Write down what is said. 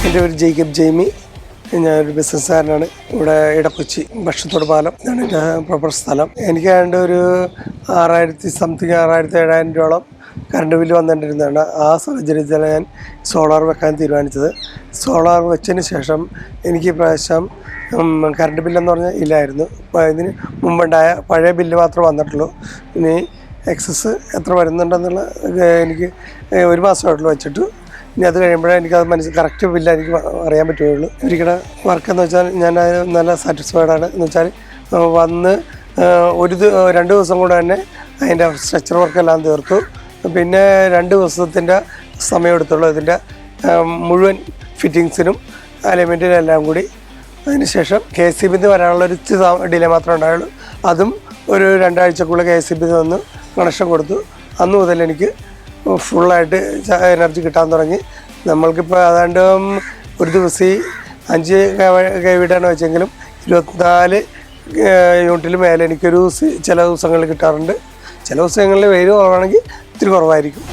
എൻ്റെ പേര് ജേക്കബ് ജെയ്മി. ഞാനൊരു ബിസിനസ്സുകാരനാണ്. ഇവിടെ ഇടക്കൊച്ചി ഭക്ഷണത്തോട് പാലം ഇതാണ് എൻ്റെ പ്രോപ്പർ സ്ഥലം. എനിക്ക് ഏതാണ്ട് ഒരു 6,000-7,000 രൂപയോളം കറണ്ട് ബില്ല് വന്നിട്ടിരുന്നതാണ്. ആ സാഹചര്യത്തിലാണ് ഞാൻ സോളാർ വെക്കാൻ തീരുമാനിച്ചത്. സോളാർ വെച്ചതിന് ശേഷം എനിക്ക് പ്രാവശ്യം കറണ്ട് ബില്ലെന്ന് പറഞ്ഞാൽ ഇല്ലായിരുന്നു. ഇതിന് മുമ്പുണ്ടായ പഴയ ബില്ല് മാത്രമേ വന്നിട്ടുള്ളൂ. ഇനി എക്സസ് എത്ര വരുന്നുണ്ടെന്നുള്ള എനിക്ക് 1 മാസമായിട്ടുള്ളൂ വെച്ചിട്ട്. ഇനി അത് കഴിയുമ്പോഴേ എനിക്കത് കറക്റ്റ് ബില്ല് എനിക്ക് അറിയാൻ പറ്റുകയുള്ളൂ. ഇവരുടെ വർക്കെന്ന് വെച്ചാൽ ഞാൻ നല്ല സാറ്റിസ്ഫൈഡാണ്. എന്ന് വെച്ചാൽ വന്ന് 2 ദിവസം കൂടെ തന്നെ അതിൻ്റെ സ്ട്രക്ചർ വർക്കെല്ലാം തീർത്തു. പിന്നെ 2 ദിവസത്തിൻ്റെ സമയം എടുത്തുള്ളൂ ഇതിൻ്റെ മുഴുവൻ ഫിറ്റിങ്സിനും അലൈൻമെൻറ്റിനും എല്ലാം കൂടി. അതിനുശേഷം KCB വരാനുള്ളൊരു ഡിലേ മാത്രമേ ഉണ്ടായുള്ളൂ. അതും ഒരു 2 ആഴ്ചക്കുള്ളിൽ KCB വന്ന് കണക്ഷൻ കൊടുത്തു. അന്ന് മുതൽ എനിക്ക് ഫുള്ളായിട്ട് എനർജി കിട്ടാൻ തുടങ്ങി. നമ്മൾക്കിപ്പോൾ ഏതാണ്ട് ഒരു ദിവസം 5 kVയാണ് വെച്ചെങ്കിലും 24 യൂണിറ്റിൽ മേലെ എനിക്കൊരു ചില ദിവസങ്ങളിൽ കിട്ടാറുണ്ട്. ചില ദിവസങ്ങളിൽ വെയിൽ കുറവാണെങ്കിൽ ഇത്തിരി കുറവായിരിക്കും.